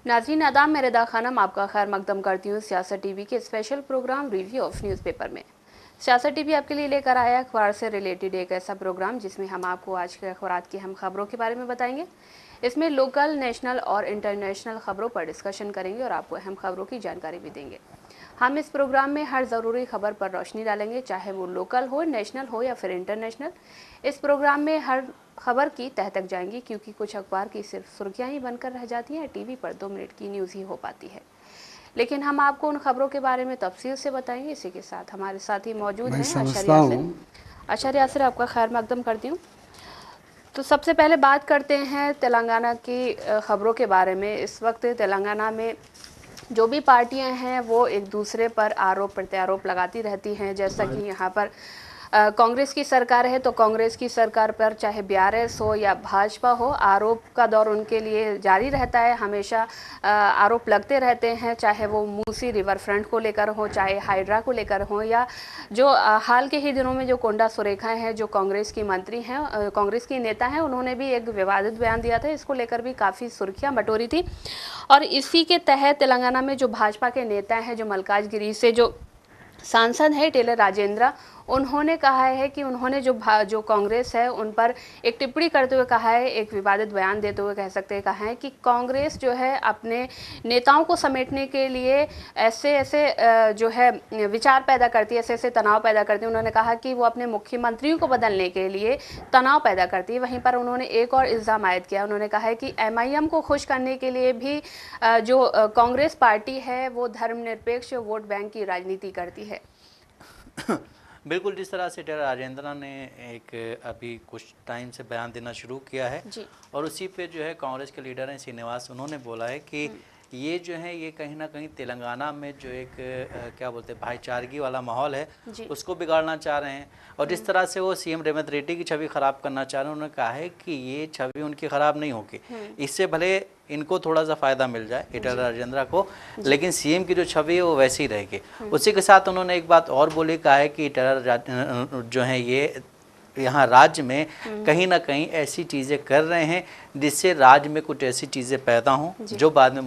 नाज़रीन आदाब, मैं रिदा खानम आपका खैर मकदम करती हूँ सियासत टीवी के special program review of newspaper में। सियासत टीवी आपके लिए लेकर आया अखबार से रिलेटेड एक ऐसा प्रोग्राम जिसमें हम आपको आज के अखबार की हम खबरों के बारे में बताएंगे। इसमें लोकल, नेशनल और इंटरनेशनल खबरों पर डिस्कशन करेंगे और आपको अहम खबरों की जानकारी भी देंगे। हम इस प्रोग्राम में हर ज़रूरी खबर पर रोशनी डालेंगे, चाहे वो लोकल हो, नेशनल हो या फिर इंटरनेशनल। इस प्रोग्राम में हर खबर की तह तक जाएंगी, क्योंकि कुछ अखबार की सिर्फ सुर्खियां ही बनकर रह जाती हैं, टीवी पर 2 मिनट की न्यूज़ ही हो पाती है। लेकिन हम आपको उन खबरों के बारे में तफसील से बताएंगे। इसी के साथ हमारे साथ ही मौजूद हैं अशर यासिर, आपका खैर मकदम करती हूँ। तो सबसे पहले बात करते हैं तेलंगाना की खबरों के बारे में। इस वक्त तेलंगाना में जो भी पार्टियां हैं वो एक दूसरे पर आरोप प्रत्यारोप लगाती रहती हैं। जैसा कि यहाँ पर कांग्रेस की सरकार है तो कांग्रेस की सरकार पर चाहे बीआरएस हो या भाजपा हो, आरोप का दौर उनके लिए जारी रहता है। हमेशा आरोप लगते रहते हैं, चाहे वो मूसी रिवर फ्रंट को लेकर हो, चाहे हाइड्रा को लेकर हो, या जो हाल के ही दिनों में जो कोंडा सुरेखा हैं, जो कांग्रेस की मंत्री हैं, कांग्रेस की नेता हैं, उन्होंने भी एक विवादित बयान दिया था। इसको लेकर भी काफ़ी सुर्खियां बटोरी थी। और इसी के तहत तेलंगाना में जो भाजपा के नेता हैं, जो मल्काजगिरी से जो सांसद है टेलर राजेंद्र, उन्होंने कहा है कि उन्होंने जो कांग्रेस है उन पर एक टिप्पणी करते हुए कहा है, एक विवादित बयान देते हुए कह सकते हैं, कहा है कि कांग्रेस जो है अपने नेताओं को समेटने के लिए ऐसे ऐसे जो है विचार पैदा करती है, ऐसे ऐसे तनाव पैदा करती है। उन्होंने कहा कि वो अपने मुख्यमंत्रियों को बदलने के लिए तनाव पैदा करती है। वहीं पर उन्होंने एक और इल्ज़ाम आयद किया। उन्होंने कहा है कि एमआईएम को खुश करने के लिए भी जो कांग्रेस पार्टी है वो धर्मनिरपेक्ष वोट बैंक की राजनीति करती है। बिल्कुल, जिस तरह से टेलर राजेंद्र ने एक अभी कुछ टाइम से बयान देना शुरू किया है और उसी पे जो है कांग्रेस के लीडर हैं श्रीनिवास, उन्होंने बोला है कि ये जो है ये कहीं ना कहीं तेलंगाना में जो एक क्या बोलते हैं भाईचारगी वाला माहौल है उसको बिगाड़ना चाह रहे हैं। और जिस तरह से वो सीएम रेवंत रेड्डी की छवि खराब करना चाह रहे हैं, उन्होंने कहा है कि ये छवि उनकी खराब नहीं होगी, इससे भले इनको थोड़ा सा फायदा मिल जाए टेलर राजेंद्र को, लेकिन सीएम की जो छवि है वो वैसी ही रहेगी। उसी के साथ उन्होंने एक बात और बोली, कहा है कि टेलर जो है ये यहाँ राज्य में कहीं ना कहीं ऐसी चीज़ें कर रहे हैं जिससे राज्य में कुछ ऐसी चीज़ें पैदा हों जो बाद में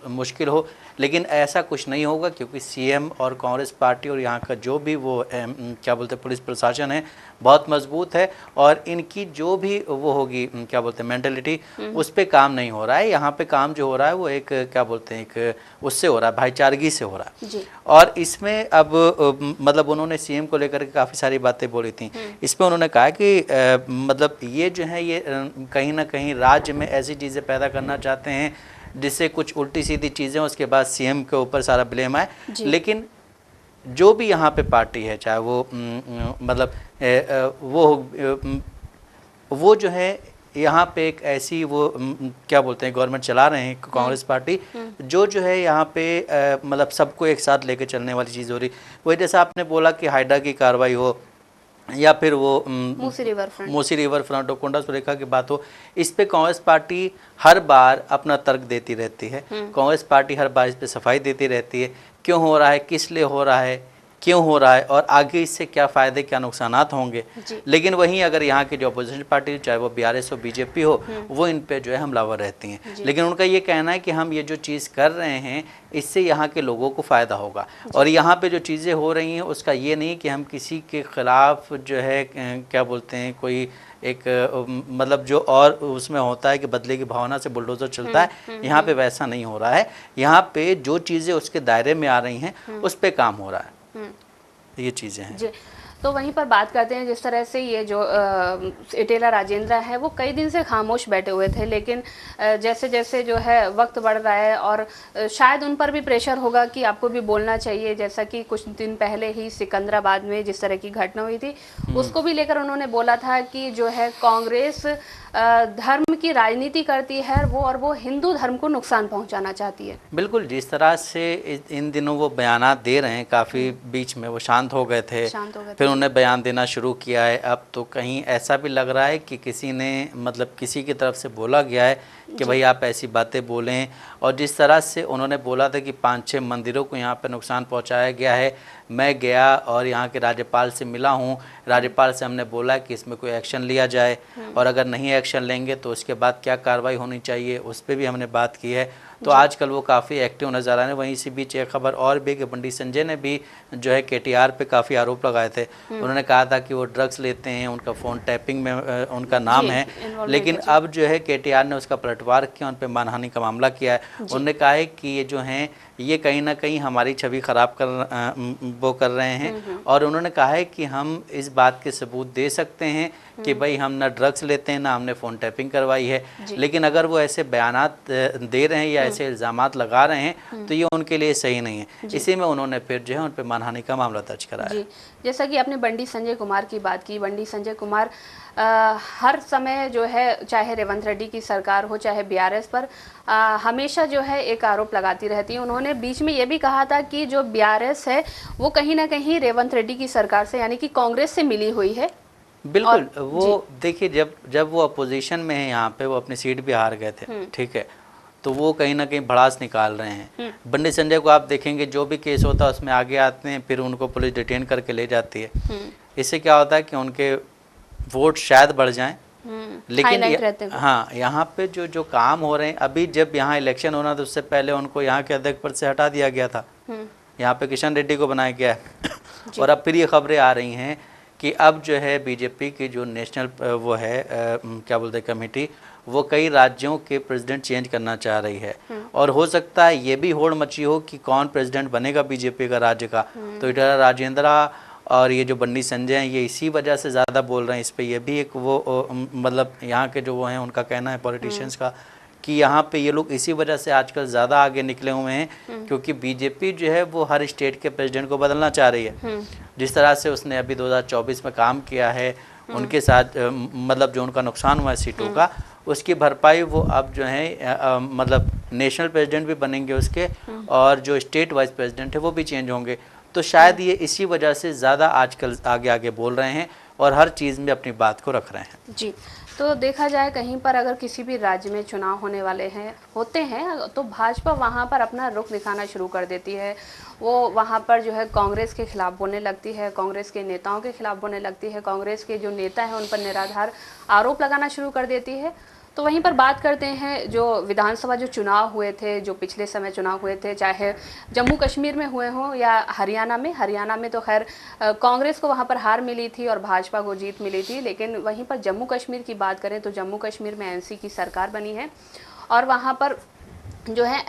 मुश्किल हो। लेकिन ऐसा कुछ नहीं होगा, क्योंकि सीएम और कांग्रेस पार्टी और यहाँ का जो भी वो क्या बोलते हैं पुलिस प्रशासन है बहुत मजबूत है, और इनकी जो भी वो होगी क्या बोलते हैं मेंटलिटी, उस पर काम नहीं हो रहा है। यहाँ पे काम जो हो रहा है वो एक क्या बोलते हैं एक उससे हो रहा है, भाईचारगी से हो रहा है। और इसमें अब मतलब उन्होंने सीएम को लेकर काफ़ी सारी बातें बोली थी। इसमें उन्होंने कहा कि मतलब ये जो है ये कहीं ना कहीं राज्य में ऐसी चीज़ें पैदा करना चाहते हैं जिससे कुछ उल्टी सीधी चीज़ें उसके बाद सीएम के ऊपर सारा ब्लेम आए। लेकिन जो भी यहाँ पे पार्टी है, चाहे वो मतलब वो जो है यहाँ पे एक ऐसी वो क्या बोलते हैं गवर्नमेंट चला रहे हैं कांग्रेस पार्टी, जो है यहाँ पे मतलब सबको एक साथ लेके चलने वाली चीज़ हो रही। वही जैसा आपने बोला कि हाइड्रा की कार्रवाई हो या फिर वो मूसी रिवर फ्रंट और कोंडा सुरेखा की बात हो, इस पे कांग्रेस पार्टी हर बार अपना तर्क देती रहती है। कांग्रेस पार्टी हर बार इस पे सफाई देती रहती है, क्यों हो रहा है, किस लिए हो रहा है, क्यों हो रहा है और आगे इससे क्या फ़ायदे क्या नुकसानात होंगे। लेकिन वहीं अगर यहाँ की जो अपोजिशन पार्टी चाहे वो बीआरएस हो बीजेपी हो, वो इन पे जो है हमलावर रहती हैं। लेकिन उनका ये कहना है कि हम ये जो चीज़ कर रहे हैं इससे यहाँ के लोगों को फ़ायदा होगा, और यहाँ पे जो चीज़ें हो रही हैं उसका ये नहीं कि हम किसी के ख़िलाफ़ जो है क्या बोलते हैं कोई एक मतलब जो और उसमें होता है कि बदले की भावना से बुलडोज़र चलता है, यहाँ पे वैसा नहीं हो रहा है। यहाँ पे जो चीज़ें उसके दायरे में आ रही हैं उस पर काम हो रहा है। ये चीज़ें हैं। तो वहीं पर बात करते हैं जिस तरह से ये जो टेलर राजेंद्र है वो कई दिन से खामोश बैठे हुए थे, लेकिन जैसे जैसे जो है वक्त बढ़ रहा है और शायद उन पर भी प्रेशर होगा कि आपको भी बोलना चाहिए। जैसा कि कुछ दिन पहले ही सिकंदराबाद में जिस तरह की घटना हुई थी, उसको भी लेकर उन्होंने बोला था कि जो है कांग्रेस धर्म की राजनीति करती है और वो हिंदू धर्म को नुकसान पहुंचाना चाहती है। बिल्कुल, जिस तरह से इन दिनों वो बयानात दे रहे हैं, काफ़ी बीच में वो शांत हो गए थे, फिर उन्हें बयान देना शुरू किया है। अब तो कहीं ऐसा भी लग रहा है कि किसी ने मतलब किसी की तरफ से बोला गया है कि भाई आप ऐसी बातें बोलें। और जिस तरह से उन्होंने बोला था कि 5-6 मंदिरों को यहाँ पर नुकसान पहुँचाया गया है, मैं गया और यहाँ के राज्यपाल से मिला हूँ, राज्यपाल से हमने बोला कि इसमें कोई एक्शन लिया जाए और अगर नहीं एक्शन लेंगे तो उसके बाद क्या कार्रवाई होनी चाहिए, उस पर भी हमने बात की है। तो आजकल वो काफ़ी एक्टिव नज़र आ रहे हैं। वहीं इसी बीच एक खबर और भी कि बंडी संजय ने भी जो है KTR पे काफ़ी आरोप लगाए थे। उन्होंने कहा था कि वो ड्रग्स लेते हैं, उनका फ़ोन टैपिंग में उनका नाम है, लेकिन अब जो है KTR ने उसका पलटवार किया, उन पर मानहानि का मामला किया है। उन्होंने कहा है कि ये जो हैं ये कहीं ना कहीं हमारी छवि ख़राब कर रहे हैं और उन्होंने कहा है कि हम इस बात के सबूत दे सकते हैं कि भाई हम ना ड्रग्स लेते हैं, ना हमने फ़ोन टैपिंग करवाई है, लेकिन अगर वो ऐसे बयानात दे रहे हैं या ऐसे इल्ज़ामात लगा रहे हैं तो ये उनके लिए सही नहीं है। इसी में उन्होंने फिर जो है उन पर मानहानि का मामला दर्ज कराया। जैसा कि आपने बंडी संजय कुमार की बात की, बंडी संजय कुमार हर समय जो है, चाहे रेवंत रेड्डी की सरकार हो चाहे BRS पर हमेशा जो है एक आरोप लगाती रहती है। उन्होंने बीच में ये भी कहा था कि जो BRS है वो कहीं ना कहीं रेवंत रेड्डी की सरकार से यानी कि कांग्रेस से मिली हुई है। बिल्कुल, वो देखिए जब वो अपोजिशन में है यहाँ पे, वो अपनी सीट भी हार गए थे, ठीक है, तो वो कहीं ना कहीं भड़ास निकाल रहे हैं। बंडी संजय को आप देखेंगे जो भी केस होता है उसमें आगे आते हैं, फिर उनको पुलिस डिटेन करके ले जाती है। इससे क्या होता है कि उनके वोट शायद बढ़ जाएं, लेकिन हाँ यहाँ पे जो काम हो रहे हैं, अभी जब यहाँ इलेक्शन होना तो उससे पहले उनको यहाँ के अध्यक्ष पद से हटा दिया गया था, यहाँ पे किशन रेड्डी को बनाया गया है और अब फिर ये खबरें आ रही हैं कि अब जो है बीजेपी की जो नेशनल वो है क्या बोलते हैं कमेटी, वो कई राज्यों के प्रेसिडेंट चेंज करना चाह रही है और हो सकता है ये भी होड़ मची हो कि कौन प्रेसिडेंट बनेगा बीजेपी का राज्य का। तो इधर राजेंद्रा और ये जो बंडी संजय हैं ये इसी वजह से ज़्यादा बोल रहे हैं इस पर। ये भी एक वो मतलब यहाँ के जो वो हैं उनका कहना है पॉलिटिशियंस का कि यहाँ पे ये लोग इसी वजह से आजकल ज़्यादा आगे निकले हुए हैं क्योंकि बीजेपी जो है वो हर स्टेट के प्रेसिडेंट को बदलना चाह रही है। जिस तरह से उसने अभी 2024 में काम किया है उनके साथ, मतलब जो उनका नुकसान हुआ है सीटों का, उसकी भरपाई वो अब जो है मतलब नेशनल प्रेसिडेंट भी बनेंगे उसके और जो स्टेट वाइस प्रेसिडेंट है वो भी चेंज होंगे। तो शायद ये इसी वजह से ज़्यादा आजकल आगे आगे बोल रहे हैं और हर चीज़ में अपनी बात को रख रहे हैं। जी, तो देखा जाए कहीं पर अगर किसी भी राज्य में चुनाव होने वाले होते हैं तो भाजपा वहाँ पर अपना रुख दिखाना शुरू कर देती है। वो वहाँ पर जो है कांग्रेस के खिलाफ बोलने लगती है, कांग्रेस के नेताओं के खिलाफ बोलने लगती है, कांग्रेस के जो नेता हैं उन पर निराधार आरोप लगाना शुरू कर देती है। तो वहीं पर बात करते हैं जो विधानसभा जो चुनाव हुए थे, जो पिछले समय चुनाव हुए थे, चाहे जम्मू कश्मीर में हुए हों या हरियाणा में तो खैर कांग्रेस को वहां पर हार मिली थी और भाजपा को जीत मिली थी। लेकिन वहीं पर जम्मू कश्मीर की बात करें तो जम्मू कश्मीर में NC की सरकार बनी है और वहां पर जो है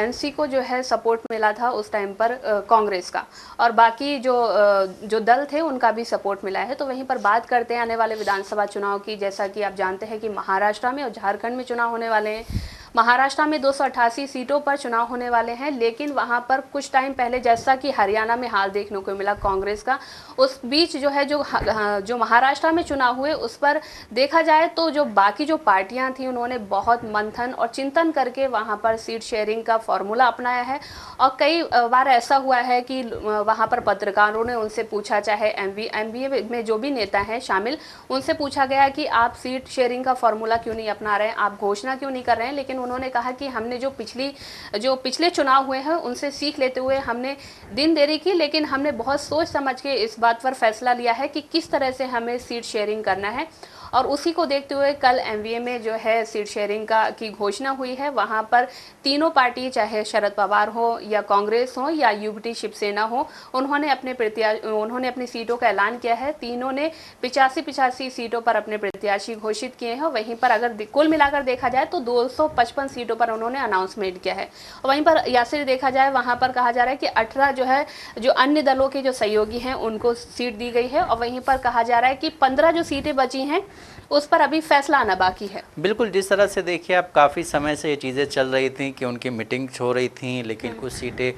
NC को जो है सपोर्ट मिला था उस टाइम पर कांग्रेस का, और बाकी जो दल थे उनका भी सपोर्ट मिला है। तो वहीं पर बात करते हैं आने वाले विधानसभा चुनाव की। जैसा कि आप जानते हैं कि महाराष्ट्र में और झारखंड में चुनाव होने वाले हैं। महाराष्ट्र में 288 सीटों पर चुनाव होने वाले हैं, लेकिन वहां पर कुछ टाइम पहले जैसा कि हरियाणा में हाल देखने को मिला कांग्रेस का, उस बीच जो है जो महाराष्ट्र में चुनाव हुए उस पर देखा जाए तो जो बाकी जो पार्टियां थी उन्होंने बहुत मंथन और चिंतन करके वहां पर सीट शेयरिंग का फॉर्मूला अपनाया है। और कई बार ऐसा हुआ है कि वहां पर पत्रकारों ने उनसे पूछा, चाहे MBA में जो भी नेता हैं शामिल, उनसे पूछा गया कि आप सीट शेयरिंग का फॉर्मूला क्यों नहीं अपना रहे हैं, आप घोषणा क्यों नहीं कर रहे हैं। लेकिन उन्होंने कहा कि हमने जो पिछले चुनाव हुए हैं उनसे सीख लेते हुए हमने दिन देरी की, लेकिन हमने बहुत सोच समझ के इस बात पर फैसला लिया है कि किस तरह से हमें सीट शेयरिंग करना है। और उसी को देखते हुए कल MBA में जो है सीट शेयरिंग की घोषणा हुई है। वहां पर तीनों पार्टी, चाहे शरद पवार हो या कांग्रेस हो या UBT शिवसेना हो, उन्होंने अपनी सीटों का ऐलान किया है। तीनों ने 85 सीटों पर अपने प्रत्याशी घोषित किए हैं। वहीं पर अगर कुल मिलाकर देखा जाए तो 255 सीटों पर उन्होंने अनाउंसमेंट किया है। वहीं पर यासिर देखा जाए वहां पर कहा जा रहा है कि 18 जो अन्य दलों के जो सहयोगी हैं उनको सीट दी गई है। और वहीं पर कहा जा रहा है कि 15 जो सीटें बची हैं उस पर अभी फैसला आना बाकी है। बिल्कुल, जिस तरह से देखिए आप काफ़ी समय से ये चीज़ें चल रही थी कि उनकी मीटिंग्स हो रही थी, लेकिन कुछ सीटें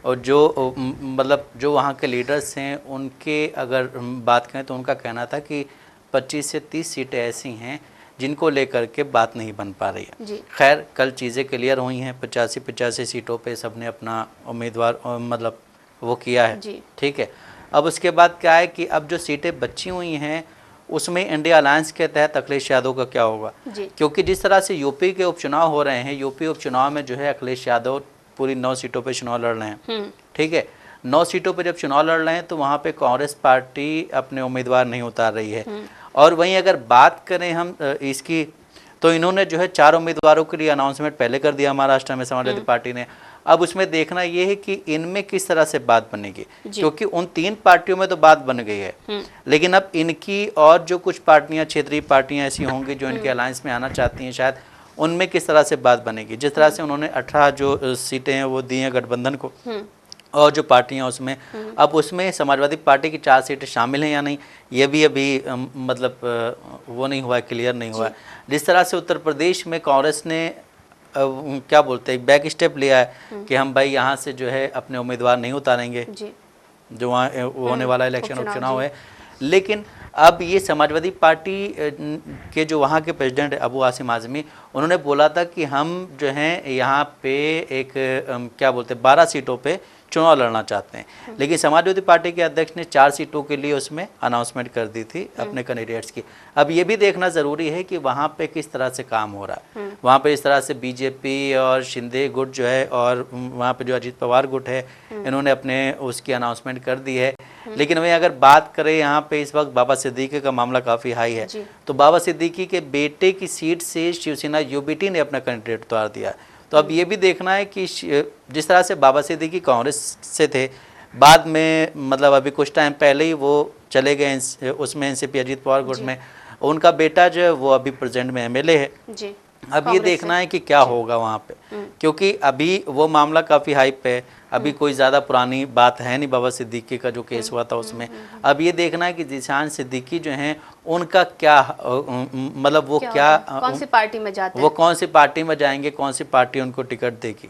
और जो मतलब जो वहाँ के लीडर्स हैं उनके अगर बात करें तो उनका कहना था कि 25 से 30 सीटें ऐसी हैं जिनको लेकर के बात नहीं बन पा रही है। खैर कल चीज़ें क्लियर हुई हैं, 85 सीटों पे सबने अपना उम्मीदवार मतलब वो किया है, ठीक है। अब उसके बाद क्या है कि अब जो सीटें बची हुई हैं उसमें इंडिया अलायंस के तहत अखिलेश यादव का क्या होगा। क्योंकि जिस तरह से यूपी के उपचुनाव हो रहे हैं, यूपी उपचुनाव में जो है अखिलेश यादव पूरी 9 सीटों पे चुनाव लड़ रहे हैं, ठीक है। 9 सीटों पे जब चुनाव लड़ रहे हैं तो वहाँ पे कांग्रेस पार्टी अपने उम्मीदवार नहीं उतार रही है। और वहीं अगर बात करें हम इसकी, तो इन्होंने जो है 4 उम्मीदवारों के लिए अनाउंसमेंट पहले कर दिया महाराष्ट्र में समाजवादी पार्टी ने। अब उसमें देखना ये है कि इनमें किस तरह से बात बनेगी, क्योंकि उन 3 पार्टियों में तो बात बन गई है, लेकिन अब इनकी और जो कुछ पार्टियां, क्षेत्रीय पार्टियां ऐसी होंगी जो इनके अलायंस में आना चाहती हैं, शायद उनमें किस तरह से बात बनेगी। जिस तरह से उन्होंने 18 जो सीटें हैं वो दी हैं गठबंधन को, और जो पार्टियां उसमें, अब उसमें समाजवादी पार्टी की 4 सीटें शामिल हैं या नहीं, ये भी अभी मतलब वो नहीं हुआ है, क्लियर नहीं हुआ है। जिस तरह से उत्तर प्रदेश में कांग्रेस ने क्या बोलते हैं, बैक स्टेप लिया है कि हम भाई यहाँ से जो है अपने उम्मीदवार नहीं उतारेंगे, जो वहाँ होने वाला इलेक्शन उपचुनाव है। लेकिन अब ये समाजवादी पार्टी के जो वहाँ के प्रेसिडेंट है अबू आसिम आज़मी, उन्होंने बोला था कि हम जो हैं यहाँ पे एक क्या बोलते हैं 12 सीटों पे चुनाव लड़ना चाहते हैं। लेकिन समाजवादी पार्टी के अध्यक्ष ने 4 सीटों के लिए उसमें अनाउंसमेंट कर दी थी अपने कैंडिडेट्स की। अब ये भी देखना ज़रूरी है कि वहाँ पे किस तरह से काम हो रहा है। वहाँ पे इस तरह से बीजेपी और शिंदे गुट जो है, और वहाँ पे जो अजीत पवार गुट है, इन्होंने अपने उसकी अनाउंसमेंट कर दी है। लेकिन वहीं अगर बात करें यहाँ पे इस वक्त बाबा सिद्दीकी का मामला काफ़ी हाई है, तो बाबा सिद्दीकी के बेटे की सीट से शिवसेना यूबीटी ने अपना कैंडिडेट उतार दिया। तो अब ये भी देखना है कि जिस तरह से बाबा सिद्दीकी कांग्रेस से थे, बाद में मतलब अभी कुछ टाइम पहले ही वो चले गए उसमें एनसीपी अजीत पवार गुट में, उनका बेटा जो है वो अभी प्रेजेंट में एमएलए है जी। अब ये देखना है कि क्या होगा वहाँ पे, क्योंकि अभी वो मामला काफ़ी हाइप पे है। अभी कोई ज़्यादा पुरानी बात है नहीं बाबा सिद्दीकी का जो केस हुआ था उसमें। अब ये देखना है कि ज़ीशान सिद्दीकी जो हैं उनका क्या मतलब वो क्या कौन सी पार्टी में जाते हैं, वो कौन सी पार्टी में जाएंगे, कौन सी पार्टी उनको टिकट देगी,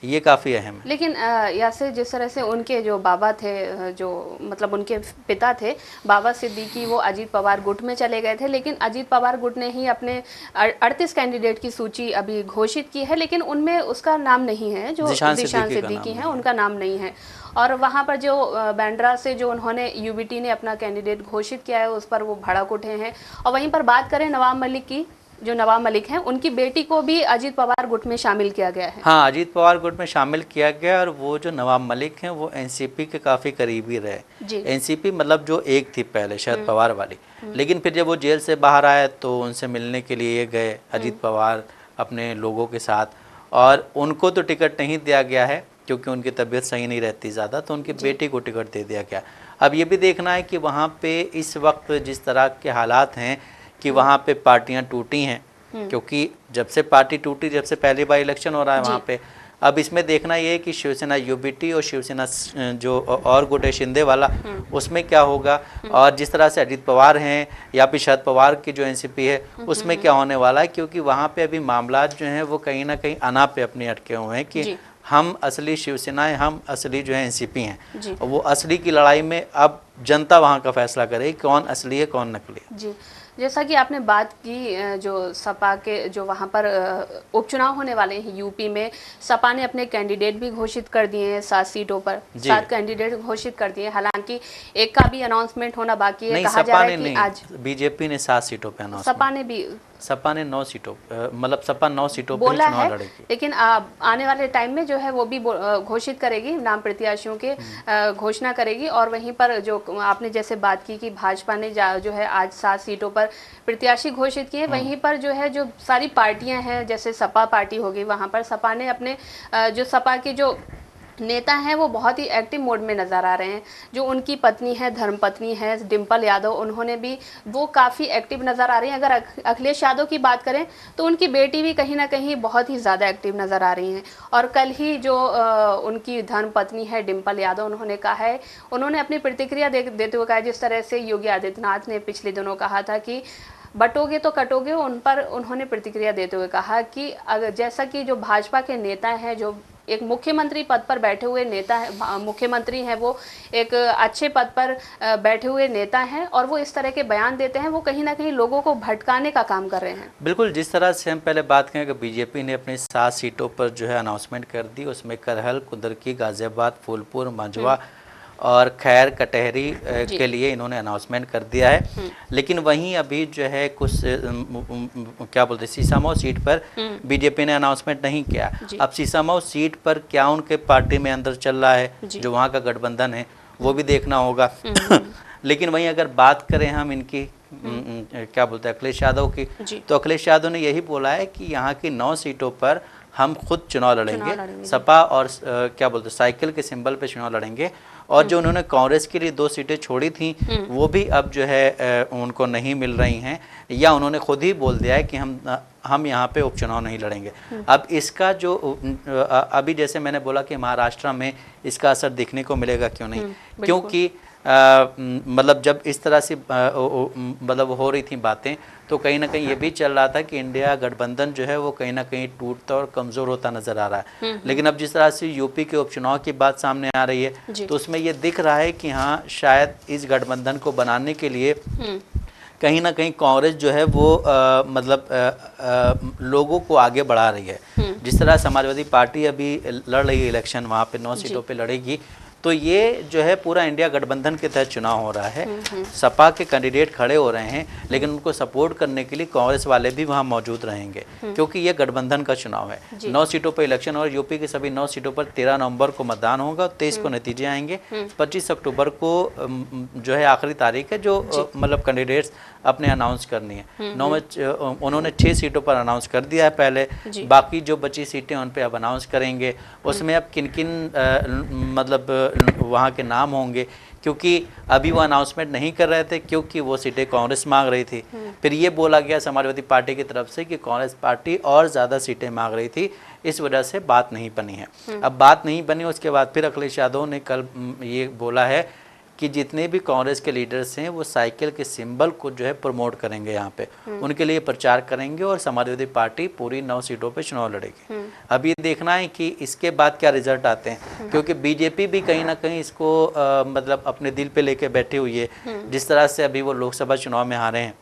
ये काफ़ी अहम है। लेकिन यासे जिस तरह से उनके जो बाबा थे, जो मतलब उनके पिता थे बाबा सिद्दीकी, वो अजीत पवार गुट में चले गए थे, लेकिन अजीत पवार गुट ने ही अपने 38 कैंडिडेट की सूची अभी घोषित की है, लेकिन उनमें उसका नाम नहीं है, जो ज़ीशान सिद्दीकी हैं उनका नाम नहीं है। और वहाँ पर जो बांद्रा से जो उन्होंने यूबीटी ने अपना कैंडिडेट घोषित किया है, उस पर वो भड़क उठे हैं। और वहीं पर बात करें नवाब मलिक की, जो नवाब मलिक हैं, उनकी बेटी को भी अजीत पवार गुट में शामिल किया गया है। हाँ, अजीत पवार गुट में शामिल किया गया। और वो जो नवाब मलिक हैं वो एनसीपी के काफ़ी करीबी रहे। एनसीपी मतलब जो एक थी पहले शरद पवार वाली, लेकिन फिर जब वो जेल से बाहर आए तो उनसे मिलने के लिए गए अजीत पवार अपने लोगों के साथ, और उनको तो टिकट नहीं दिया गया है क्योंकि उनकी तबीयत सही नहीं रहती ज़्यादा, तो उनकी बेटी को टिकट दे दिया गया। अब ये भी देखना है कि वहाँ पे इस वक्त जिस तरह के हालात हैं कि वहाँ पे पार्टियाँ टूटी हैं, क्योंकि जब से पार्टी टूटी, जब से पहली बार इलेक्शन हो रहा है वहाँ पे, अब इसमें देखना ये है कि शिवसेना यूबीटी और शिवसेना जो और गुट है शिंदे वाला, उसमें क्या होगा, और जिस तरह से अजीत पवार हैं या फिर शरद पवार की जो एनसीपी है उसमें क्या होने वाला है, क्योंकि वहाँ पे अभी मामला जो हैं वो कहीं ना कहीं अना पे अपने अटके हुए हैं कि हम असली शिवसेना है, हम असली जो है एनसीपी हैं। वो असली की लड़ाई में अब जनता वहाँ का फैसला करे कौन असली है कौन नकली है। जी, जैसा कि आपने बात की, जो सपा के जो वहाँ पर उपचुनाव होने वाले हैं यूपी में, सपा ने अपने कैंडिडेट भी घोषित कर दिए हैं 7 सीटों पर, 7 कैंडिडेट घोषित कर दिए। हालांकि एक का भी अनाउंसमेंट होना बाकी है। कहा जा रहा है कि आज बीजेपी ने 7 सीटों पे अनाउंस, सपा ने 9 सीटों मतलब सपा 9 सीटों पर चुनाव लड़ेगी। लेकिन आने वाले टाइम में जो है वो भी घोषित करेगी, नाम प्रत्याशियों के घोषणा करेगी। और वहीं पर जो आपने जैसे बात की कि भाजपा ने जो है आज 7 सीटों पर प्रत्याशी घोषित किए, वहीं पर जो है जो सारी पार्टियां हैं, जैसे सपा पार्टी होगी, वहाँ पर सपा ने अपने जो सपा के जो नेता हैं वो बहुत ही एक्टिव मोड में नज़र आ रहे हैं। जो उनकी पत्नी है, धर्मपत्नी है डिम्पल यादव, उन्होंने भी वो काफ़ी एक्टिव नज़र आ रही हैं। अगर अखिलेश यादव की बात करें तो उनकी बेटी भी कहीं ना कहीं बहुत ही ज़्यादा एक्टिव नज़र आ रही हैं। और कल ही जो उनकी धर्मपत्नी है डिम्पल यादव, उन्होंने कहा है, उन्होंने अपनी प्रतिक्रिया देते हुए कहा, जिस तरह से योगी आदित्यनाथ ने पिछले दिनों कहा था कि बटोगे तो कटोगे, उन पर उन्होंने प्रतिक्रिया देते हुए कहा कि अगर जैसा कि जो भाजपा के नेता हैं, जो एक मुख्यमंत्री पद पर बैठे हुए नेता है, मुख्यमंत्री हैं, वो एक अच्छे पद पर बैठे हुए नेता हैं, और वो इस तरह के बयान देते हैं, वो कहीं ना कहीं लोगों को भटकाने का काम कर रहे हैं। बिल्कुल, जिस तरह से हम पहले बात करें कि बीजेपी ने अपनी 7 सीटों पर जो है अनाउंसमेंट कर दी, उसमें करहल, कुदरकी, गाजियाबाद, फूलपुर, मंझवा और खैर कटहरी के लिए इन्होंने अनाउंसमेंट कर दिया है। लेकिन वहीं अभी जो है कुछ क्या बोलते हैं सीसामऊ सीट पर बीजेपी ने अनाउंसमेंट नहीं किया। अब सीसामऊ सीट पर क्या उनके पार्टी में अंदर चल रहा है, जो वहाँ का गठबंधन है वो भी देखना होगा। लेकिन वहीं अगर बात करें हम इनकी क्या बोलते हैं अखिलेश यादव की, तो अखिलेश यादव ने यही बोला है कि यहाँ की 9 सीटों पर हम खुद चुनाव लड़ेंगे। सपा और क्या बोलते साइकिल के सिंबल पे चुनाव लड़ेंगे। और जो उन्होंने कांग्रेस के लिए 2 सीटें छोड़ी थी वो भी अब जो है उनको नहीं मिल रही हैं, या उन्होंने खुद ही बोल दिया है कि हम यहाँ पे उपचुनाव नहीं लड़ेंगे। अब इसका जो अभी जैसे मैंने बोला कि महाराष्ट्र में इसका असर देखने को मिलेगा, क्यों नहीं, क्योंकि मतलब जब इस तरह से मतलब हो रही थी बातें, तो कहीं ना कहीं ये भी चल रहा था कि इंडिया गठबंधन जो है वो कहीं ना कहीं टूटता और कमज़ोर होता नज़र आ रहा है। लेकिन अब जिस तरह से यूपी के उपचुनाव की बात सामने आ रही है, तो उसमें ये दिख रहा है कि हाँ शायद इस गठबंधन को बनाने के लिए कहीं ना कहीं कांग्रेस जो है वो मतलब लोगों को आगे बढ़ा रही है। जिस तरह समाजवादी पार्टी अभी लड़ रही है इलेक्शन, वहाँ पे 9 सीटों पे लड़ेगी, तो ये जो है पूरा इंडिया गठबंधन के तहत चुनाव हो रहा है। सपा के कैंडिडेट खड़े हो रहे हैं, लेकिन उनको सपोर्ट करने के लिए कांग्रेस वाले भी वहां मौजूद रहेंगे, क्योंकि ये गठबंधन का चुनाव है। 9 सीटों पर इलेक्शन, और यूपी की सभी 9 सीटों पर 13 नवंबर को मतदान होगा, 23 को नतीजे आएंगे, 25 अक्टूबर को जो है आखिरी तारीख है जो मतलब कैंडिडेट्स अपने अनाउंस करनी है। 9 में उन्होंने 6 सीटों पर अनाउंस कर दिया है पहले, बाकी जो बची सीटें उन पर अब अनाउंस करेंगे। उसमें अब किन किन मतलब वहाँ के नाम होंगे, क्योंकि अभी वो अनाउंसमेंट नहीं कर रहे थे क्योंकि वो सीटें कांग्रेस मांग रही थी। फिर ये बोला गया समाजवादी पार्टी की तरफ से कि कांग्रेस पार्टी और ज़्यादा सीटें मांग रही थी, इस वजह से बात नहीं बनी है। अब बात नहीं बनी, उसके बाद फिर अखिलेश यादव ने कल ये बोला है कि जितने भी कांग्रेस के लीडर्स हैं वो साइकिल के सिंबल को जो है प्रमोट करेंगे, यहाँ पे उनके लिए प्रचार करेंगे, और समाजवादी पार्टी पूरी 9 सीटों पे चुनाव लड़ेगी। अब ये देखना है कि इसके बाद क्या रिजल्ट आते हैं, क्योंकि बीजेपी भी कहीं ना कहीं इसको मतलब अपने दिल पे लेके बैठी हुई है। जिस तरह से अभी वो लोकसभा चुनाव में हारे हैं,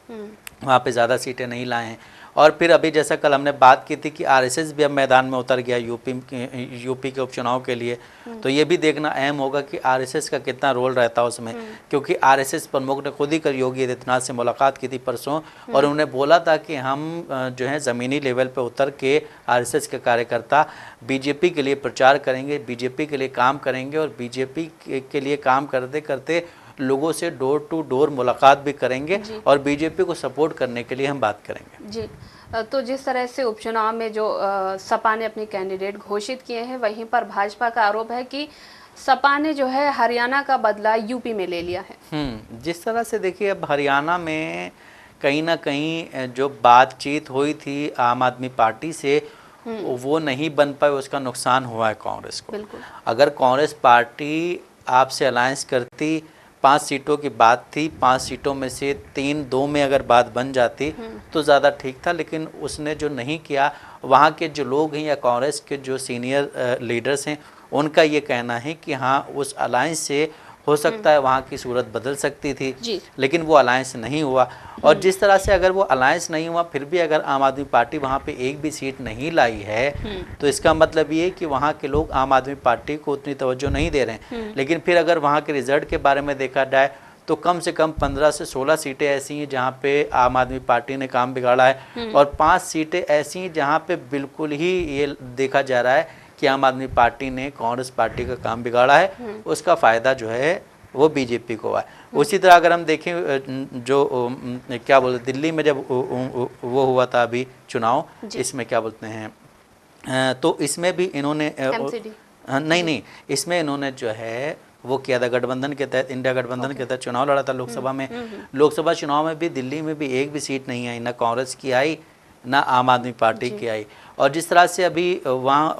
वहाँ पे ज़्यादा सीटें नहीं लाए हैं। और फिर अभी जैसा कल हमने बात की थी कि आरएसएस भी अब मैदान में उतर गया यूपी के उपचुनाव के लिए, तो ये भी देखना अहम होगा कि आरएसएस का कितना रोल रहता है उसमें, क्योंकि आरएसएस प्रमुख ने खुद ही कल योगी आदित्यनाथ से मुलाकात की थी परसों, और उन्होंने बोला था कि हम जो है ज़मीनी लेवल पर उतर के आरएसएस के कार्यकर्ता बीजेपी के लिए प्रचार करेंगे, बीजेपी के लिए काम करेंगे, और बीजेपी के लिए काम करते करते लोगों से डोर टू डोर मुलाकात भी करेंगे, और बीजेपी को सपोर्ट करने के लिए हम बात करेंगे। जी, तो जिस तरह से उपचुनाव में जो सपा ने अपने कैंडिडेट घोषित किए हैं, वहीं पर भाजपा का आरोप है कि सपा ने जो है हरियाणा का बदला यूपी में ले लिया है। जिस तरह से देखिए, अब हरियाणा में कहीं ना कहीं जो बातचीत हुई थी आम आदमी पार्टी से वो नहीं बन पाए, उसका नुकसान हुआ है कांग्रेस को। अगर कांग्रेस पार्टी आपसे अलायंस करती, 5 सीटों की बात थी, 5 सीटों में से 3-2 में अगर बात बन जाती तो ज़्यादा ठीक था, लेकिन उसने जो नहीं किया, वहाँ के जो लोग हैं या कांग्रेस के जो सीनियर लीडर्स हैं उनका ये कहना है कि हाँ उस अलायंस से हो सकता है वहाँ की सूरत बदल सकती थी, लेकिन वो अलायंस नहीं हुआ। और जिस तरह से अगर वो अलायंस नहीं हुआ, फिर भी अगर आम आदमी पार्टी वहाँ पे एक भी सीट नहीं लाई है, तो इसका मतलब ये है कि वहाँ के लोग आम आदमी पार्टी को उतनी तवज्जो नहीं दे रहे हैं। लेकिन फिर अगर वहाँ के रिजल्ट के बारे में देखा जाए तो कम से कम 15 से 16 सीटें ऐसी हैं जहाँ पे आम आदमी पार्टी ने काम बिगाड़ा है, और 5 सीटें ऐसी हैं जहाँ पे बिल्कुल ही ये देखा जा रहा है कि आम आदमी पार्टी ने कांग्रेस पार्टी का काम बिगाड़ा है, उसका फ़ायदा जो है वो बीजेपी को हुआ है। उसी तरह अगर हम देखें जो क्या बोलते दिल्ली में जब वो हुआ था अभी चुनाव, इसमें क्या बोलते हैं, तो इसमें भी इन्होंने नहीं, इसमें इन्होंने जो है वो किया था गठबंधन के तहत, इंडिया गठबंधन के तहत चुनाव लड़ा था लोकसभा में। लोकसभा चुनाव में भी दिल्ली में भी एक भी सीट नहीं आई, ना कांग्रेस की आई ना आम आदमी पार्टी की आई। और जिस तरह से अभी वहाँ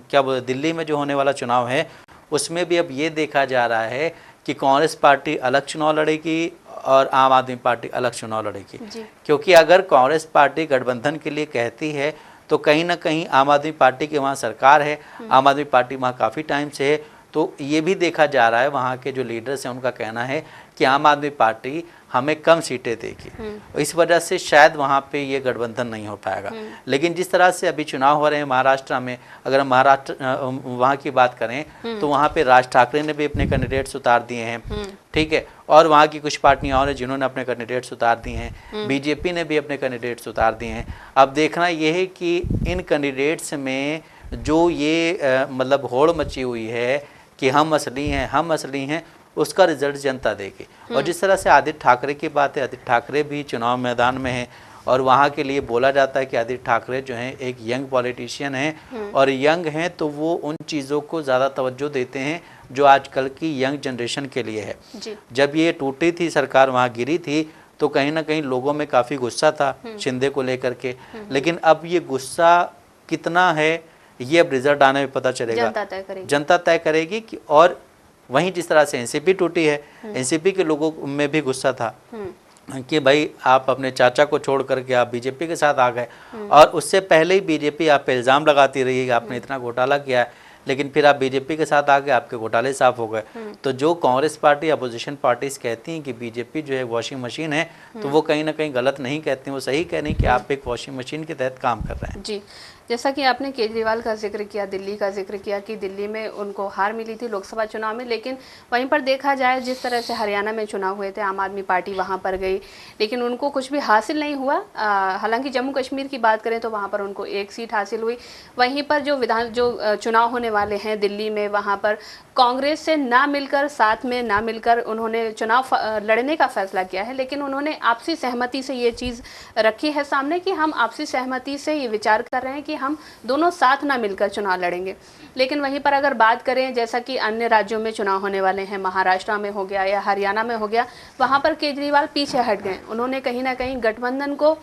क्या बोलते दिल्ली में जो होने वाला चुनाव है उसमें भी अब ये देखा जा रहा है कि कांग्रेस पार्टी अलग चुनाव लड़ेगी और आम आदमी पार्टी अलग चुनाव लड़ेगी, क्योंकि अगर कांग्रेस पार्टी गठबंधन के लिए कहती है तो कहीं ना कहीं आम आदमी पार्टी की वहाँ सरकार है, आम आदमी पार्टी वहाँ काफ़ी टाइम से है, तो ये भी देखा जा रहा है, वहाँ के जो लीडर्स हैं उनका कहना है कि आम आदमी पार्टी हमें कम सीटें देगी, इस वजह से शायद वहाँ पे ये गठबंधन नहीं हो पाएगा। लेकिन जिस तरह से अभी चुनाव हो रहे हैं महाराष्ट्र में, अगर हम महाराष्ट्र वहाँ की बात करें तो वहाँ पे राज ठाकरे ने भी अपने कैंडिडेट्स उतार दिए हैं, ठीक है, और वहाँ की कुछ पार्टियां और हैं जिन्होंने अपने कैंडिडेट्स उतार दिए हैं, बीजेपी ने भी अपने कैंडिडेट्स उतार दिए हैं। अब देखना ये है कि इन कैंडिडेट्स में जो ये मतलब होड़ मची हुई है कि हम असली हैं, उसका रिजल्ट जनता देगी। और जिस तरह से आदित्य ठाकरे की बात है, आदित्य ठाकरे भी चुनाव मैदान में हैं और वहाँ के लिए बोला जाता है कि आदित्य ठाकरे जो हैं एक यंग पॉलिटिशियन हैं, और यंग हैं तो वो उन चीज़ों को ज़्यादा तवज्जो देते हैं जो आजकल की यंग जनरेशन के लिए है। जब ये टूटी थी सरकार, वहाँ गिरी थी, तो कहीं ना कहीं लोगों में काफ़ी गुस्सा था शिंदे को लेकर के, लेकिन अब ये गुस्सा कितना है ये अब रिजल्ट आने में पता चलेगा, जनता तय करेगी कि। और वहीं जिस तरह से एनसीपी टूटी है, एनसीपी के लोगों में भी गुस्सा था कि भाई आप अपने चाचा को छोड़ करके आप बीजेपी के साथ आ गए, और उससे पहले ही बीजेपी आप पे इल्ज़ाम लगाती रही कि आपने इतना घोटाला किया है, लेकिन फिर आप बीजेपी के साथ आ गए, आपके घोटाले साफ हो गए। तो जो कांग्रेस पार्टी अपोजिशन पार्टीज कहती हैं कि बीजेपी जो है वॉशिंग मशीन है, तो वो कहीं ना कहीं गलत नहीं कहती, वो सही कह रही कि आप एक वॉशिंग मशीन के तहत काम कर रहे हैं। जी, जैसा कि आपने केजरीवाल का जिक्र किया, दिल्ली का जिक्र किया कि दिल्ली में उनको हार मिली थी लोकसभा चुनाव में, लेकिन वहीं पर देखा जाए जिस तरह से हरियाणा में चुनाव हुए थे, आम आदमी पार्टी वहां पर गई लेकिन उनको कुछ भी हासिल नहीं हुआ। हालांकि जम्मू कश्मीर की बात करें तो वहां पर उनको एक सीट हासिल हुई। वहीं पर जो चुनाव होने वाले हैं दिल्ली में, वहाँ पर कांग्रेस से ना मिलकर, साथ में ना मिलकर उन्होंने चुनाव लड़ने का फैसला किया है, लेकिन उन्होंने आपसी सहमति से ये चीज़ रखी है सामने कि हम आपसी सहमति से ये विचार कर रहे हैं कि हम दोनों साथ ना मिलकर चुनाव लड़ेंगे। लेकिन वहीं पर अगर बात करें जैसा कि अन्य राज्यों में चुनाव होने वाले हैं, महाराष्ट्र में हो गया या हरियाणा में हो गया, वहाँ पर केजरीवाल पीछे हट गए। उन्होंने कहीं ना कहीं गठबंधन को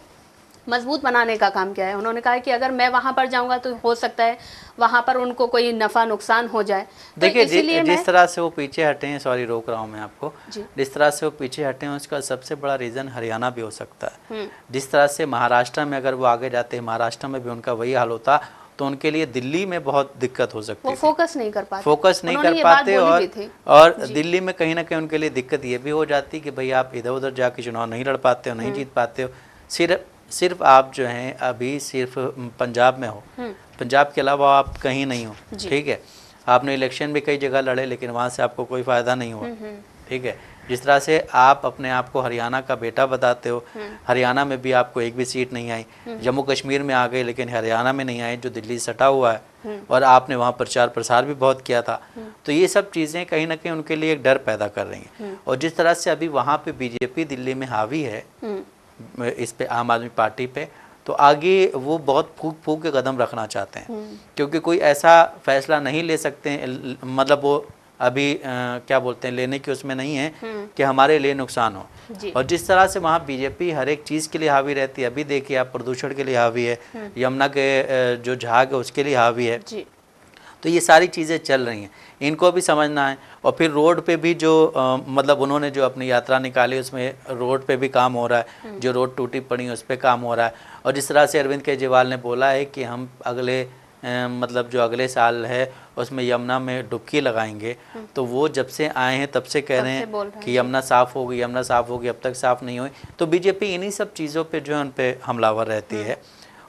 मजबूत बनाने का काम किया है। उन्होंने कहा कि अगर मैं वहां पर जाऊंगा तो हो सकता है वहां पर उनको कोई नफा नुकसान हो जाए। देखिए जिस तरह से वो पीछे हटे हैं, सॉरी रोक रहा हूं मैं आपको, जिस तरह से वो पीछे हटे हैं उसका सबसे बड़ा रीज़न हरियाणा भी हो सकता है। जिस तरह से महाराष्ट्र में अगर वो आगे जाते हैं, महाराष्ट्र में भी उनका वही हाल होता, तो उनके लिए दिल्ली में बहुत दिक्कत हो सकती है। फोकस नहीं कर पाते और दिल्ली में कहीं ना कहीं उनके लिए दिक्कत ये भी हो जाती कि भाई आप इधर उधर जाके चुनाव नहीं लड़ पाते हो, नहीं जीत पाते हो। सिर्फ आप जो हैं अभी सिर्फ पंजाब में हो, पंजाब के अलावा आप कहीं नहीं हो, ठीक है। आपने इलेक्शन भी कई जगह लड़े लेकिन वहाँ से आपको कोई फ़ायदा नहीं हुआ, ठीक है। जिस तरह से आप अपने आप को हरियाणा का बेटा बताते हो, हरियाणा में भी आपको एक भी सीट नहीं आई, जम्मू कश्मीर में आ गए लेकिन हरियाणा में नहीं आए जो दिल्ली से सटा हुआ है, और आपने वहाँ प्रचार प्रसार भी बहुत किया था। तो ये सब चीज़ें कहीं ना कहीं उनके लिए एक डर पैदा कर रही हैं। और जिस तरह से अभी वहाँ पे बीजेपी दिल्ली में हावी है इस पे, आम आदमी पार्टी पे, तो आगे वो बहुत फूक के कदम रखना चाहते हैं, क्योंकि कोई ऐसा फैसला नहीं ले सकते हैं, मतलब वो अभी क्या बोलते हैं, लेने की उसमें नहीं है कि हमारे लिए नुकसान हो। और जिस तरह से वहाँ बीजेपी हर एक चीज़ के लिए हावी रहती है, अभी देखिए आप प्रदूषण के लिए हावी है, यमुना के जो झाग है उसके लिए हावी है, तो ये सारी चीज़ें चल रही हैं, इनको भी समझना है। और फिर रोड पे भी जो मतलब उन्होंने जो अपनी यात्रा निकाली उसमें रोड पे भी काम हो रहा है, जो रोड टूटी पड़ी उस पर काम हो रहा है। और जिस तरह से अरविंद केजरीवाल ने बोला है कि हम अगले मतलब जो अगले साल है उसमें यमुना में डुबकी लगाएंगे, तो वो जब से आए हैं तब से कह रहे हैं कि यमुना साफ़ होगी, यमुना साफ़ होगी, अब तक साफ़ नहीं हुई। तो बीजेपी इन्हीं सब चीज़ों पे जो है उन पे हमलावर रहती है।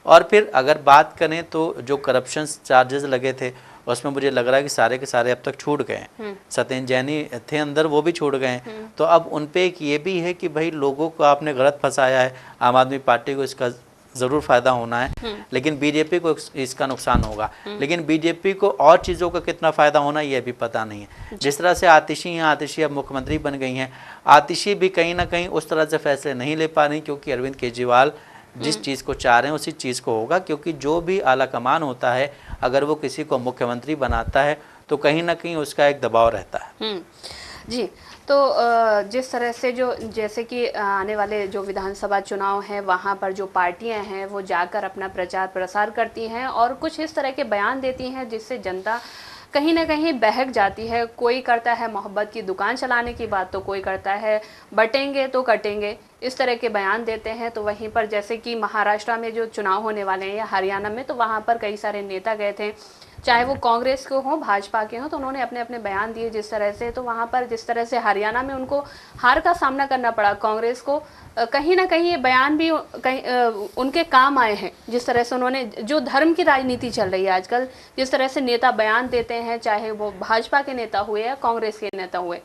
और फिर अगर बात करें तो जो करप्शन चार्जेस लगे थे उसमें मुझे लग रहा है कि सारे के सारे अब तक छूट गए हैं। सत्येंद्र जैनी थे अंदर, वो भी छूट गए हैं। तो अब उन पे एक ये भी है कि भाई लोगों को आपने गलत फंसाया है, आम आदमी पार्टी को इसका ज़रूर फ़ायदा होना है, लेकिन बीजेपी को इसका नुकसान होगा। लेकिन बीजेपी को और चीज़ों का कितना फ़ायदा होना ये भी पता नहीं है। जिस तरह से आतिशी हैं, आतिशी अब मुख्यमंत्री बन गई हैं, आतिशी भी कहीं ना कहीं उस तरह से फैसले नहीं ले पा रही, क्योंकि अरविंद केजरीवाल जिस चीज़ को चाह रहे हैं उसी चीज़ को होगा। क्योंकि जो भी आला कमान होता है अगर वो किसी को मुख्यमंत्री बनाता है तो कहीं ना कहीं उसका एक दबाव रहता है। जी, तो जिस तरह से जो जैसे कि आने वाले जो विधानसभा चुनाव हैं वहाँ पर जो पार्टियां हैं वो जाकर अपना प्रचार प्रसार करती हैं और कुछ इस तरह के बयान देती हैं जिससे जनता कहीं ना कहीं बहक जाती है। कोई करता है मोहब्बत की दुकान चलाने की बात, तो कोई करता है बटेंगे तो कटेंगे, इस तरह के बयान देते हैं। तो वहीं पर जैसे कि महाराष्ट्र में जो चुनाव होने वाले हैं या हरियाणा में, तो वहाँ पर कई सारे नेता गए थे, चाहे वो कांग्रेस के हो, भाजपा के हो, तो उन्होंने अपने अपने बयान दिए जिस तरह से। तो वहाँ पर जिस तरह से हरियाणा में उनको हार का सामना करना पड़ा कांग्रेस को, कहीं ना कहीं ये बयान भी कहीं उनके काम आए हैं। जिस तरह से उन्होंने, जो धर्म की राजनीति चल रही है आजकल, जिस तरह से नेता बयान देते हैं, चाहे वो भाजपा के नेता हुए या कांग्रेस के नेता हुए।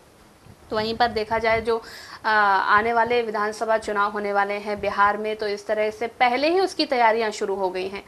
तो वहीं पर देखा जाए, जो आने वाले विधानसभा चुनाव होने वाले हैं बिहार में, तो इस तरह से पहले ही उसकी तैयारियां शुरू हो गई हैं।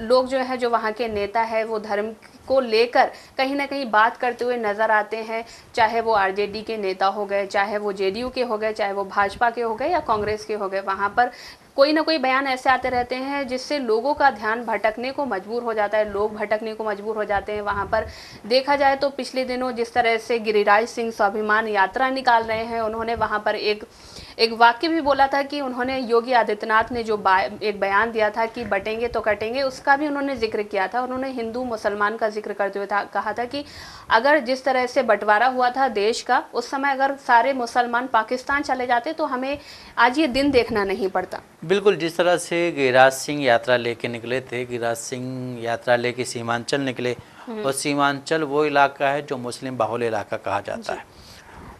लोग जो है, जो वहाँ के नेता है, वो धर्म को लेकर कहीं ना कहीं बात करते हुए नज़र आते हैं। चाहे वो आरजेडी के नेता हो गए, चाहे वो जेडीयू के हो गए, चाहे वो भाजपा के हो गए या कांग्रेस के हो गए, वहाँ पर कोई ना कोई बयान ऐसे आते रहते हैं जिससे लोगों का ध्यान भटकने को मजबूर हो जाता है, लोग भटकने को मजबूर हो जाते हैं। वहाँ पर देखा जाए तो पिछले दिनों जिस तरह से गिरिराज सिंह स्वाभिमान यात्रा निकाल रहे हैं, उन्होंने वहाँ पर एक वाक्य भी बोला था कि उन्होंने, योगी आदित्यनाथ ने जो एक बयान दिया था कि बटेंगे तो कटेंगे, उसका भी उन्होंने जिक्र किया था। उन्होंने हिंदू मुसलमान का जिक्र करते हुए कहा था कि अगर जिस तरह से बंटवारा हुआ था देश का, उस समय अगर सारे मुसलमान पाकिस्तान चले जाते तो हमें आज ये दिन देखना नहीं पड़ता। बिल्कुल, जिस तरह से गिरिराज सिंह यात्रा लेके निकले थे, गिरिराज सिंह यात्रा लेके सीमांचल निकले, और सीमांचल वो इलाका है जो मुस्लिम बाहुल्य इलाका कहा जाता है।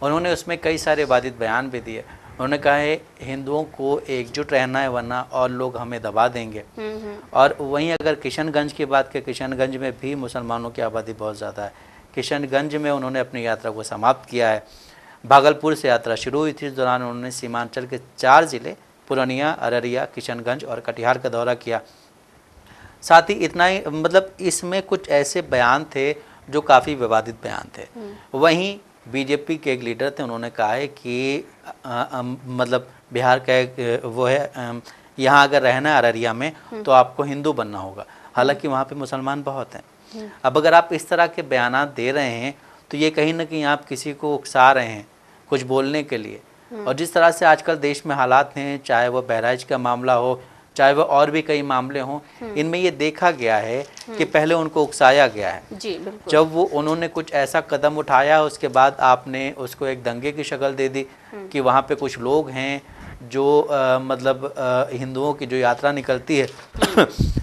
उन्होंने उसमें कई सारे वादित बयान भी दिए। उन्होंने कहा है हिंदुओं को एकजुट रहना है, वरना और लोग हमें दबा देंगे। और वहीं अगर किशनगंज की बात करें, किशनगंज में भी मुसलमानों की आबादी बहुत ज़्यादा है। किशनगंज में उन्होंने अपनी यात्रा को समाप्त किया है। भागलपुर से यात्रा शुरू हुई थी। इस दौरान उन्होंने सीमांचल के 4 ज़िले पूर्णिया, अररिया, किशनगंज और कटिहार का दौरा किया। साथ ही इतना ही, मतलब इसमें कुछ ऐसे बयान थे जो काफ़ी विवादित बयान थे। वहीं बीजेपी के एक लीडर थे, उन्होंने कहा है कि मतलब बिहार का एक वो है, यहाँ अगर रहना है अररिया में तो आपको हिंदू बनना होगा। हालांकि वहाँ पे मुसलमान बहुत हैं। अब अगर आप इस तरह के बयान दे रहे हैं तो ये कहीं ना कहीं आप किसी को उकसा रहे हैं कुछ बोलने के लिए। और जिस तरह से आजकल देश में हालात हैं, चाहे वो बहराइच का मामला हो, चाहे वो और भी कई मामले हों, इनमें ये देखा गया है कि पहले उनको उकसाया गया है। जी, बिल्कुल। जब वो उन्होंने कुछ ऐसा कदम उठाया, उसके बाद आपने उसको एक दंगे की शक्ल दे दी कि वहाँ पे कुछ लोग हैं जो मतलब हिंदुओं की जो यात्रा निकलती है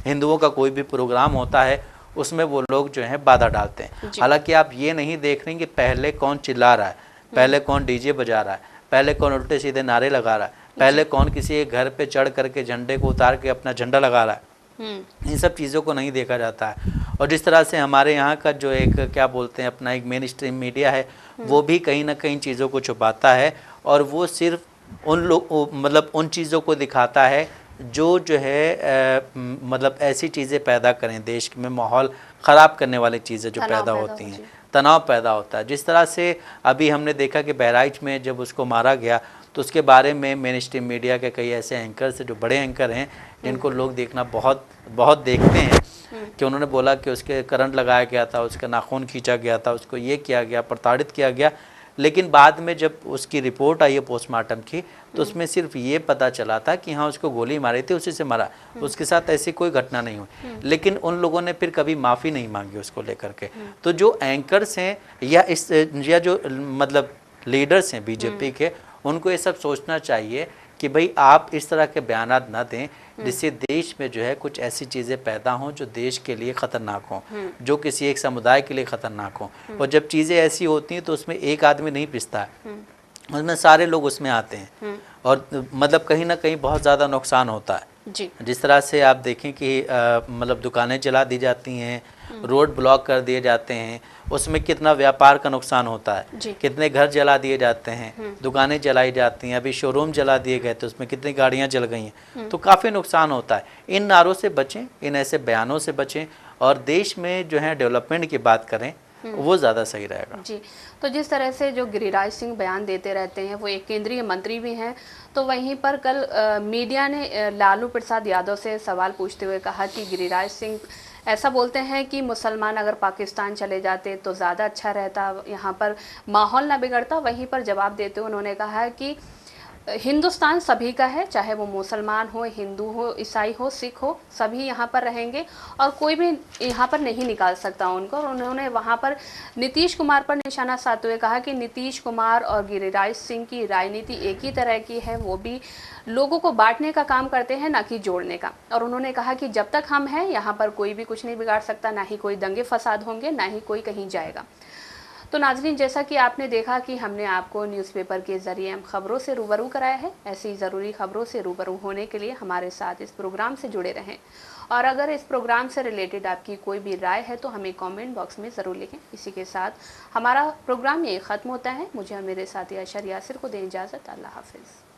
हिंदुओं का कोई भी प्रोग्राम होता है, उसमें वो लोग जो है बाधा डालते हैं। हालांकि आप ये नहीं देख रहे कि पहले कौन चिल्ला रहा है, पहले कौन डीजे बजा रहा है, पहले कौन उल्टे सीधे नारे लगा रहा है, पहले कौन किसी एक घर पे चढ़ करके झंडे को उतार के अपना झंडा लगा रहा है। इन सब चीज़ों को नहीं देखा जाता है। और जिस तरह से हमारे यहाँ का जो एक क्या बोलते हैं अपना एक मेन स्ट्रीम मीडिया है, वो भी कहीं ना कहीं चीज़ों को छुपाता है, और वो सिर्फ उन लोग मतलब उन चीज़ों को दिखाता है जो है मतलब ऐसी चीज़ें पैदा करें, देश में माहौल ख़राब करने वाली चीज़ें जो पैदा होती हैं, तनाव पैदा होता है। जिस तरह से अभी हमने देखा कि बहराइच में जब उसको मारा गया तो उसके बारे में मेन स्ट्रीम मीडिया के कई ऐसे एंकर्स, जो बड़े एंकर हैं जिनको लोग देखना बहुत बहुत देखते हैं, कि उन्होंने बोला कि उसके करंट लगाया गया था, उसका नाखून खींचा गया था, उसको ये किया गया, प्रताड़ित किया गया। लेकिन बाद में जब उसकी रिपोर्ट आई है पोस्टमार्टम की, तो उसमें सिर्फ ये पता चला था कि हाँ उसको गोली मारी थी, उसी से मारा, उसके साथ ऐसी कोई घटना नहीं हुई। लेकिन उन लोगों ने फिर कभी माफ़ी नहीं मांगी उसको लेकर के। तो जो एंकर्स हैं या जो मतलब लीडर्स हैं बीजेपी के, उनको ये सब सोचना चाहिए कि भाई आप इस तरह के बयान ना दें जिससे देश में जो है कुछ ऐसी चीज़ें पैदा हों जो देश के लिए ख़तरनाक हों, जो किसी एक समुदाय के लिए ख़तरनाक हों। और जब चीज़ें ऐसी होती हैं तो उसमें एक आदमी नहीं पिसता है, उसमें सारे लोग उसमें आते हैं, और मतलब कहीं ना कहीं बहुत ज़्यादा नुकसान होता है। जी। जिस तरह से आप देखें कि मतलब दुकानें जला दी जाती हैं, रोड ब्लॉक कर दिए जाते हैं, उसमें कितना व्यापार का नुकसान होता है, कितने घर जला दिए जाते हैं, दुकानें जलाई जाती हैं, अभी शोरूम जला दिए गए तो उसमें कितनी गाड़ियां जल गई हैं। तो काफ़ी नुकसान होता है। इन नारों से बचें, इन ऐसे बयानों से बचें, और देश में जो है डेवलपमेंट की बात करें, वो ज़्यादा सही रहेगा। जी। तो जिस तरह से जो गिरिराज सिंह बयान देते रहते हैं, वो एक केंद्रीय मंत्री भी हैं, तो वहीं पर कल मीडिया ने लालू प्रसाद यादव से सवाल पूछते हुए कहा कि गिरिराज सिंह ऐसा बोलते हैं कि मुसलमान अगर पाकिस्तान चले जाते तो ज़्यादा अच्छा रहता, यहाँ पर माहौल ना बिगड़ता। वहीं पर जवाब देते हुए उन्होंने कहा कि हिंदुस्तान सभी का है, चाहे वो मुसलमान हो, हिंदू हो, ईसाई हो, सिख हो, सभी यहाँ पर रहेंगे और कोई भी यहाँ पर नहीं निकाल सकता उनको। और उन्होंने वहाँ पर नीतीश कुमार पर निशाना साधते हुए कहा कि नीतीश कुमार और गिरिराज सिंह की राजनीति एक ही तरह की है, वो भी लोगों को बांटने का काम करते हैं, ना कि जोड़ने का। और उन्होंने कहा कि जब तक हम हैं यहाँ पर कोई भी कुछ नहीं बिगाड़ सकता, ना ही कोई दंगे फसाद होंगे, ना ही कोई कहीं जाएगा। तो नाज़रीन, जैसा कि आपने देखा कि हमने आपको न्यूज़पेपर के ज़रिए खबरों से रूबरू कराया है। ऐसी ज़रूरी खबरों से रूबरू होने के लिए हमारे साथ इस प्रोग्राम से जुड़े रहें। और अगर इस प्रोग्राम से रिलेटेड आपकी कोई भी राय है तो हमें कमेंट बॉक्स में ज़रूर लिखें। इसी के साथ हमारा प्रोग्राम ये ख़त्म होता है। मुझे और मेरे साथी अशर यासिर को दें इजाज़त। अल्लाह हाफिज़।